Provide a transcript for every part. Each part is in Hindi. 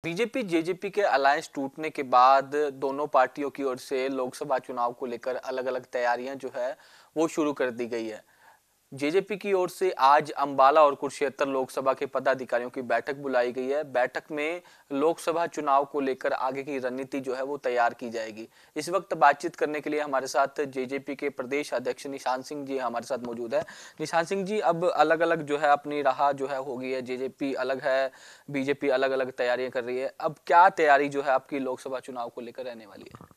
बीजेपी जेजेपी के अलायंस टूटने के बाद दोनों पार्टियों की ओर से लोकसभा चुनाव को लेकर अलग अलग तैयारियां जो है वो शुरू कर दी गई है। जेजेपी की ओर से आज अंबाला और कुरुक्षेत्र लोकसभा के पदाधिकारियों की बैठक बुलाई गई है। बैठक में लोकसभा चुनाव को लेकर आगे की रणनीति जो है वो तैयार की जाएगी। इस वक्त बातचीत करने के लिए हमारे साथ जेजेपी के प्रदेश अध्यक्ष निशान सिंह जी हमारे साथ मौजूद है। निशान सिंह जी, अब अलग अलग जो है अपनी राह जो है होगी है, जेजेपी अलग है, बीजेपी अलग अलग तैयारियां कर रही है। अब क्या तैयारी जो है आपकी लोकसभा चुनाव को लेकर रहने वाली है?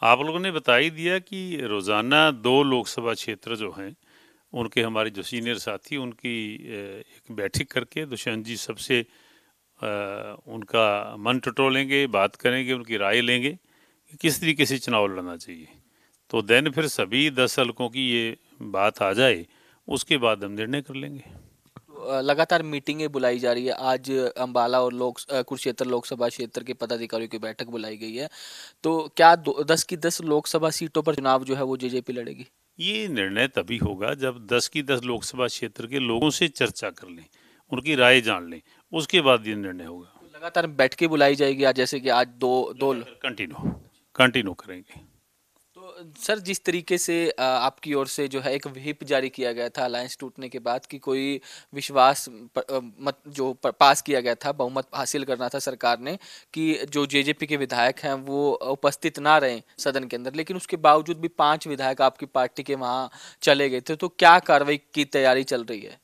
आप लोगों ने बता ही दिया कि रोज़ाना 2 लोकसभा क्षेत्र जो हैं उनके हमारे जो सीनियर साथी उनकी एक बैठक करके दुष्यंत जी सबसे उनका मन टटोलेंगे, बात करेंगे, उनकी राय लेंगे कि किस तरीके से चुनाव लड़ना चाहिए। तो देन फिर सभी 10 हलकों की ये बात आ जाए, उसके बाद हम निर्णय कर लेंगे। लगातार मीटिंगें बुलाई जा रही है। आज अंबाला और कुरुक्षेत्र लोकसभा क्षेत्र के पदाधिकारियों की बैठक बुलाई गई है। तो क्या 10 की 10 लोकसभा सीटों पर चुनाव जो है वो जेजेपी लड़ेगी? ये निर्णय तभी होगा जब 10 की 10 लोकसभा क्षेत्र के लोगों से चर्चा कर लें, उनकी राय जान लें, उसके बाद ये निर्णय होगा। तो लगातार बैठकें बुलाई जाएगी आज, जैसे कि आज दो दो कंटिन्यू कंटिन्यू करेंगे। तो सर, जिस तरीके से आपकी ओर से जो है एक व्हिप जारी किया गया था अलायंस टूटने के बाद कि कोई विश्वास मत जो पास किया गया था, बहुमत हासिल करना था सरकार ने कि जो जेजेपी के विधायक हैं वो उपस्थित ना रहें सदन के अंदर, लेकिन उसके बावजूद भी 5 विधायक आपकी पार्टी के वहाँ चले गए थे। तो क्या कार्रवाई की तैयारी चल रही है?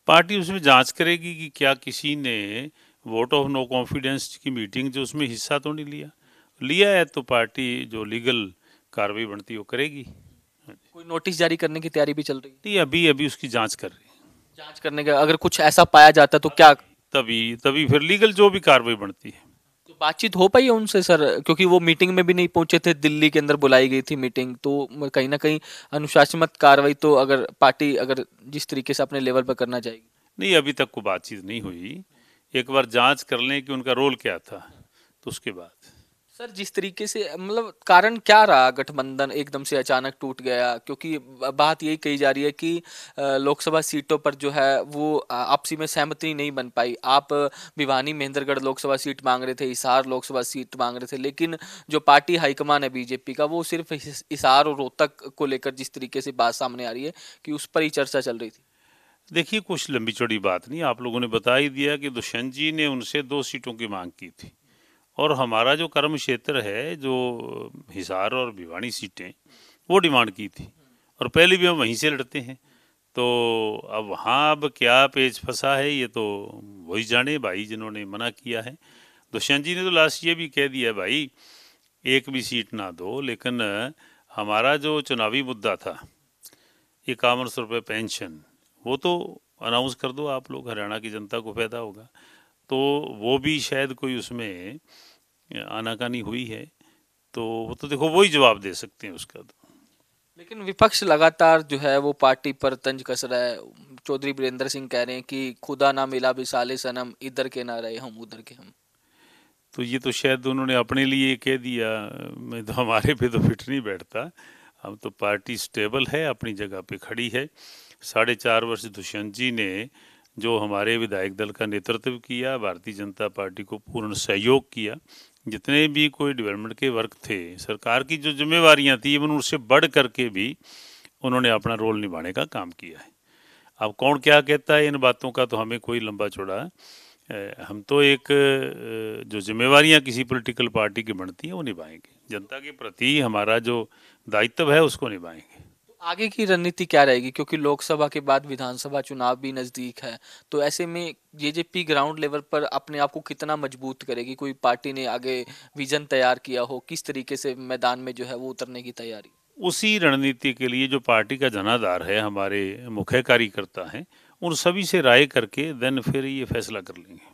पार्टी उसमें जांच करेगी कि क्या किसी ने वोट ऑफ नो कॉन्फिडेंस की मीटिंग जो उसमें हिस्सा तो नहीं लिया। लिया है तो पार्टी जो लीगल कार्रवाई बनती है वो करेगी। कोई नोटिस जारी करने की तैयारी भी चल रही है? नहीं, अभी अभी उसकी जांच कर रही है। जांच करने का अगर कुछ ऐसा पाया जाता तो क्या? तभी तभी फिर लीगल जो भी कार्रवाई बनती है। तो बातचीत हो पाई है उनसे सर? क्योंकि वो मीटिंग में भी नहीं पहुंचे थे, दिल्ली के अंदर बुलाई गई थी मीटिंग, तो कहीं ना कहीं अनुशासनात्मक कार्रवाई तो अगर पार्टी अगर जिस तरीके से अपने लेवल पर करना चाहेगी। नहीं, अभी तक कोई बातचीत नहीं हुई। एक बार जांच कर लें कि उनका रोल क्या था, तो उसके बाद। सर, जिस तरीके से मतलब कारण क्या रहा गठबंधन एकदम से अचानक टूट गया? क्योंकि बात यही कही जा रही है कि लोकसभा सीटों पर जो है वो आपसी में सहमति नहीं बन पाई। आप भिवानी महेंद्रगढ़ लोकसभा सीट मांग रहे थे, हिसार लोकसभा सीट मांग रहे थे, लेकिन जो पार्टी हाईकमान है बीजेपी का वो सिर्फ हिसार और रोहतक को लेकर जिस तरीके से बात सामने आ रही है कि उस पर ही चर्चा चल रही थी। देखिए, कुछ लंबी चौड़ी बात नहीं, आप लोगों ने बता ही दिया कि दुष्यंत जी ने उनसे 2 सीटों की मांग की थी और हमारा जो कर्म क्षेत्र है, जो हिसार और भिवानी सीटें, वो डिमांड की थी और पहले भी हम वहीं से लड़ते हैं। तो अब वहाँ अब क्या पेच फंसा है ये तो वही जाने भाई जिन्होंने मना किया है। दुष्यंत जी ने तो लास्ट ये भी कह दिया भाई, एक भी सीट ना दो, लेकिन हमारा जो चुनावी मुद्दा था 5100 रुपये पेंशन, वो तो अनाउंस कर दो आप लोग, हरियाणा की जनता को फायदा होगा। तो वो भी शायद कोई उसमें आनाकानी हुई है, तो वो तो देखो वही जवाब दे सकते हैं उसका तो। लेकिन विपक्ष लगातार जो है वो पार्टी पर तंज कस रहा है। चौधरी वीरेंद्र सिंह कह रहे हैं कि खुदा ना मिला विसाले सनम, इधर के ना रहे हम उधर के हम। तो ये तो शायद उन्होंने अपने लिए कह दिया, मैं तो हमारे पे तो फिट नहीं बैठता। हम तो पार्टी स्टेबल है, अपनी जगह पे खड़ी है। 4.5 वर्ष दुष्यंत जी ने जो हमारे विधायक दल का नेतृत्व किया, भारतीय जनता पार्टी को पूर्ण सहयोग किया, जितने भी कोई डेवलपमेंट के वर्क थे, सरकार की जो जिम्मेवारियां थी, इवन उनसे बढ़ करके भी उन्होंने अपना रोल निभाने का काम किया है। अब कौन क्या कहता है इन बातों का तो हमें कोई लंबा चौड़ा, हम तो एक जो जिम्मेवारियां किसी पॉलिटिकल पार्टी की बनती हैं वो निभाएंगे, जनता के प्रति हमारा जो दायित्व है उसको निभाएंगे। तो आगे की रणनीति क्या रहेगी? क्योंकि लोकसभा के बाद विधानसभा चुनाव भी नजदीक है, तो ऐसे में जेजेपी ग्राउंड लेवल पर अपने आप को कितना मजबूत करेगी? कोई पार्टी ने आगे विजन तैयार किया हो, किस तरीके से मैदान में जो है वो उतरने की तैयारी? उसी रणनीति के लिए जो पार्टी का जनाधार है, हमारे मुख्य कार्यकर्ता हैं, उन सभी से राय करके देन फिर ये फैसला कर लेंगे।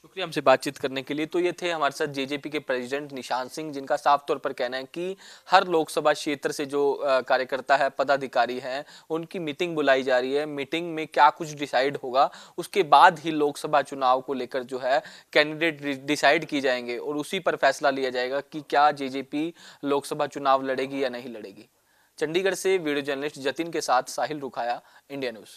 शुक्रिया हमसे बातचीत करने के लिए। तो ये थे हमारे साथ जेजेपी के प्रेसिडेंट निशान सिंह, जिनका साफ तौर पर कहना है कि हर लोकसभा क्षेत्र से जो कार्यकर्ता है, पदाधिकारी हैं, उनकी मीटिंग बुलाई जा रही है। मीटिंग में क्या कुछ डिसाइड होगा उसके बाद ही लोकसभा चुनाव को लेकर जो है कैंडिडेट डिसाइड की जाएंगे और उसी पर फैसला लिया जाएगा कि क्या जेजेपी लोकसभा चुनाव लड़ेगी या नहीं लड़ेगी। चंडीगढ़ से वीडियो जर्नलिस्ट जतिन के साथ साहिल रुखाया, इंडिया न्यूज।